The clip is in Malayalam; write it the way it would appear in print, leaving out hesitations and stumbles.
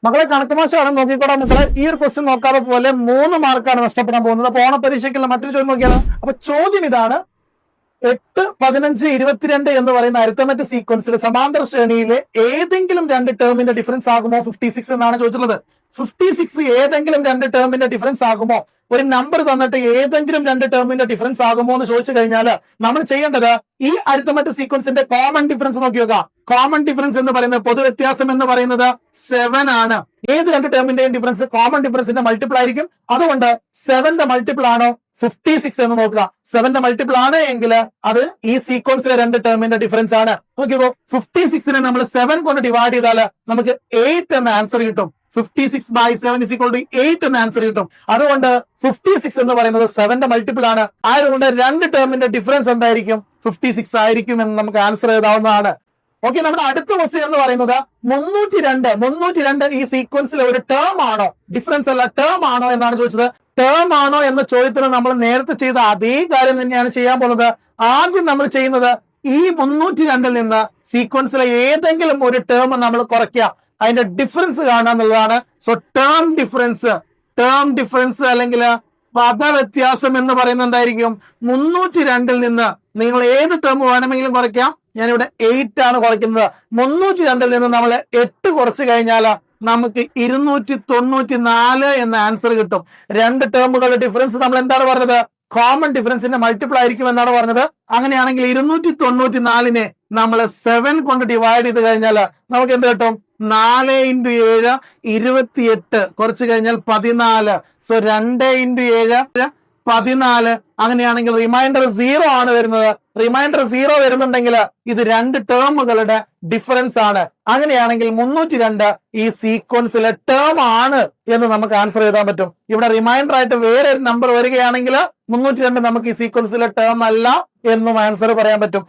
മക്കളെ കണക്ക് മാഷമാണ് നോക്കിക്കോടാ മക്കളെ. ഈ ഒരു ക്വസ്റ്റ്യൻ നോക്കാതെ പോലെ 3 മാർക്കാണ് നഷ്ടപ്പെടാൻ പോകുന്നത്. അപ്പൊ ഓണപരീക്ഷയ്ക്കുള്ള മറ്റൊരു ചോദ്യം നോക്കിയാലോ. അപ്പൊ ചോദ്യം ഇതാണ്: 8, 15, 22 എന്ന് പറയുന്ന അരിത്തമെറ്റിക് സീക്വൻസിലെ സമാന്തര ശ്രേണിയിലെ ഏതെങ്കിലും രണ്ട് ടേമിന്റെ ഡിഫറൻസ് ആകുമോ 56 എന്നാണ് ചോദിച്ചിട്ടുള്ളത്. 56 ഏതെങ്കിലും രണ്ട് ടേമിന്റെ ഡിഫറൻസ് ആകുമോ? ഒരു നമ്പർ തന്നിട്ട് ഏതെങ്കിലും രണ്ട് ടേമിന്റെ ഡിഫറൻസ് ആകുമോ എന്ന് ചോദിച്ചു കഴിഞ്ഞാൽ നമ്മൾ ചെയ്യേണ്ടത് ഈ അരിത്തമെറ്റിക് സീക്വൻസിന്റെ കോമൺ ഡിഫറൻസ് നോക്കി നോക്കുക. കോമൺ ഡിഫറൻസ് എന്ന് പറയുന്നത്, പൊതു വ്യത്യാസം എന്ന് പറയുന്നത് 7 ആണ്. ഏത് രണ്ട് ടേമിന്റെയും ഡിഫറൻസ് കോമൺ ഡിഫറൻസിന്റെ മൾട്ടിപ്പിൾ ആയിരിക്കും. അതുകൊണ്ട് 7ന്റെ മൾട്ടിപ്പിൾ ആണോ 56 എന്ന് നോക്കുക. 7ന്റെ മൾട്ടിപ്പിൾ ആണ് എങ്കിൽ അത് ഈ സീക്വൻസിലെ രണ്ട് ടേമിന്റെ ഡിഫറൻസ് ആണ്. നോക്കിക്കോ, 56നെ നമ്മൾ 7 കൊണ്ട് ഡിവൈഡ് ചെയ്താൽ നമുക്ക് 8 എന്ന ആൻസർ കിട്ടും. 56/7 = 8 എന്ന ആൻസർ കിട്ടും. അതുകൊണ്ട് 56 എന്ന് പറയുന്നത് 7ന്റെ മൾട്ടിപ്പിൾ ആണ്. ആയതുകൊണ്ട് രണ്ട് ടേമിന്റെ ഡിഫറൻസ് എന്തായിരിക്കും? 56 ആയിരിക്കും എന്ന് നമുക്ക് ആൻസർ എഴുതാവുന്നതാണ്. ഓക്കെ, നമ്മുടെ അടുത്ത ക്വസ്റ്റ്യൻ എന്ന് പറയുന്നത് 302 ഈ സീക്വൻസിലെ ഒരു ടേം ആണോ, ഡിഫറൻസ് അല്ല ടേം ആണോ എന്നാണ് ചോദിച്ചത്. ടേം ആണോ എന്ന ചോദ്യത്തിന് നമ്മൾ നേരത്തെ ചെയ്ത അതേ കാര്യം തന്നെയാണ് ചെയ്യാൻ പോകുന്നത്. ആദ്യം നമ്മൾ ചെയ്യുന്നത് ഈ 302 നിന്ന് സീക്വൻസിലെ ഏതെങ്കിലും ഒരു ടേം നമ്മൾ കുറയ്ക്കുക, അതിന്റെ ഡിഫറൻസ് കാണുക എന്നുള്ളതാണ്. സോ ടേം ഡിഫറൻസ് അല്ലെങ്കിൽ പദവ്യത്യാസം എന്ന് പറയുന്നത് എന്തായിരിക്കും? 302 നിന്ന് നിങ്ങൾ ഏത് ടേം വേണമെങ്കിലും കുറയ്ക്കാം. ഞാനിവിടെ 8 ആണ് കുറയ്ക്കുന്നത്. 302 നിന്ന് നമ്മൾ 8 കുറച്ച് കഴിഞ്ഞാൽ നമുക്ക് 294 എന്ന ആൻസർ കിട്ടും. രണ്ട് ടേമുകളുടെ ഡിഫറൻസ് നമ്മൾ എന്താണ് പറഞ്ഞത്? കോമൺ ഡിഫറൻസിന്റെ മൾട്ടിപ്പിൾ ആയിരിക്കും എന്നാണ് പറഞ്ഞത്. അങ്ങനെയാണെങ്കിൽ 294നെ നമ്മൾ 7 കൊണ്ട് ഡിവൈഡ് ചെയ്ത് കഴിഞ്ഞാൽ നമുക്ക് എന്ത് കിട്ടും? 4 × 7 28, കുറച്ച് കഴിഞ്ഞാൽ 14. സോ 2 × 7 14. അങ്ങനെയാണെങ്കിൽ റിമൈൻഡർ 0 ആണ് വരുന്നത്. റിമൈൻഡർ 0 വരുന്നുണ്ടെങ്കിൽ ഇത് രണ്ട് ടേമുകളുടെ ഡിഫറൻസ് ആണ്. അങ്ങനെയാണെങ്കിൽ 302 ഈ സീക്വൻസിലെ ടേം ആണ് എന്ന് നമുക്ക് ആൻസർ എഴുതാൻ പറ്റും. ഇവിടെ റിമൈൻഡർ ആയിട്ട് വേറെ ഒരു നമ്പർ വരികയാണെങ്കിൽ 302 നമുക്ക് ഈ സീക്വൻസിലെ ടേം അല്ല എന്നും ആൻസർ പറയാൻ പറ്റും.